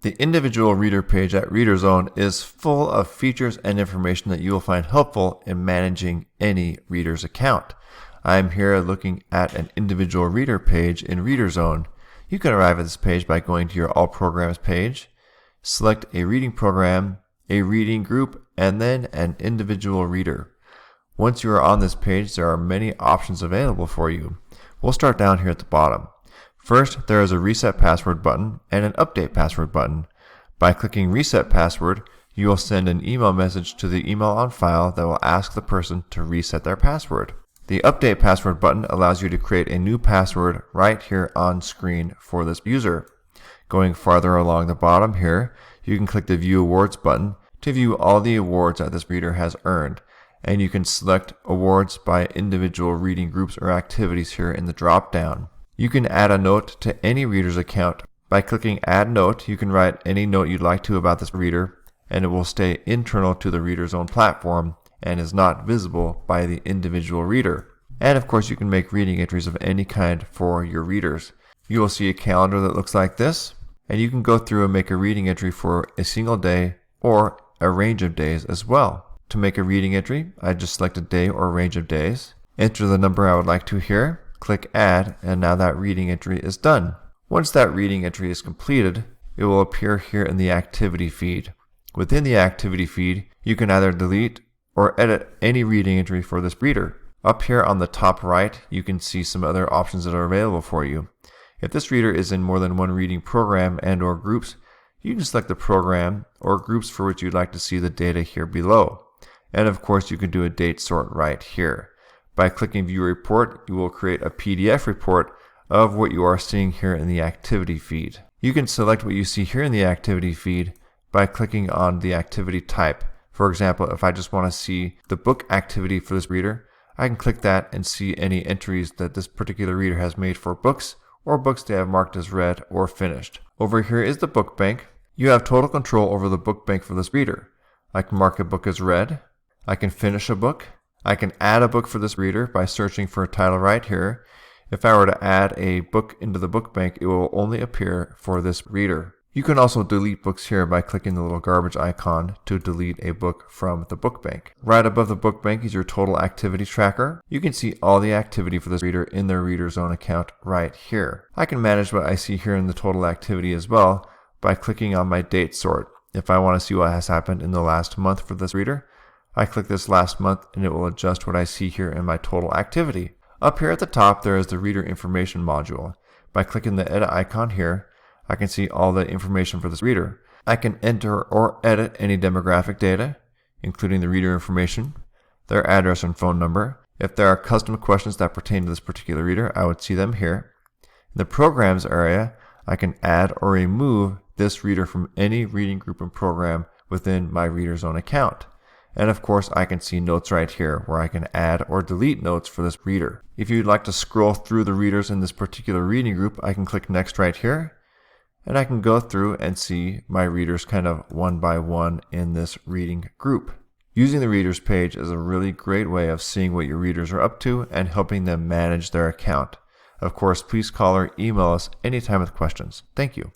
The individual reader page at ReaderZone is full of features and information that you will find helpful in managing any reader's account. I'm here looking at an individual reader page in ReaderZone. You can arrive at this page by going to your All Programs page, select a reading program, a reading group, and then an individual reader. Once you are on this page, there are many options available for you. We'll start down here at the bottom. First, there is a Reset Password button and an Update Password button. By clicking Reset Password, you will send an email message to the email on file that will ask the person to reset their password. The Update Password button allows you to create a new password right here on screen for this user. Going farther along the bottom here, you can click the View Awards button to view all the awards that this reader has earned. And you can select awards by individual reading groups or activities here in the drop-down. You can add a note to any reader's account. By clicking Add Note, you can write any note you'd like to about this reader, and it will stay internal to the ReaderZone platform and is not visible by the individual reader. And of course, you can make reading entries of any kind for your readers. You will see a calendar that looks like this, and you can go through and make a reading entry for a single day or a range of days as well. To make a reading entry, I just select a day or range of days, enter the number I would like to here, click Add, and now that reading entry is done. Once that reading entry is completed, it will appear here in the activity feed. Within the activity feed, you can either delete or edit any reading entry for this reader. Up here on the top right, you can see some other options that are available for you. If this reader is in more than one reading program and/or groups, you can select the program or groups for which you'd like to see the data here below. And of course, you can do a date sort right here. By clicking View Report, you will create a PDF report of what you are seeing here in the activity feed. You can select what you see here in the activity feed by clicking on the activity type. For example, if I just want to see the book activity for this reader, I can click that and see any entries that this particular reader has made for books or books they have marked as read or finished. Over here is the book bank. You have total control over the book bank for this reader. I can mark a book as read. I can finish a book. I can add a book for this reader by searching for a title right here. If I were to add a book into the book bank, it will only appear for this reader. You can also delete books here by clicking the little garbage icon to delete a book from the book bank. Right above the book bank is your total activity tracker. You can see all the activity for this reader in their ReaderZone account right here. I can manage what I see here in the total activity as well by clicking on my date sort. If I want to see what has happened in the last month for this reader, I click this last month and it will adjust what I see here in my total activity. Up here at the top, there is the Reader Information module. By clicking the edit icon here, I can see all the information for this reader. I can enter or edit any demographic data, including the reader information, their address and phone number. If there are custom questions that pertain to this particular reader, I would see them here. In the Programs area, I can add or remove this reader from any reading group and program within my ReaderZone account. And of course, I can see notes right here where I can add or delete notes for this reader. If you'd like to scroll through the readers in this particular reading group, I can click Next right here, and I can go through and see my readers kind of one by one in this reading group. Using the Readers page is a really great way of seeing what your readers are up to and helping them manage their account. Of course, please call or email us anytime with questions. Thank you.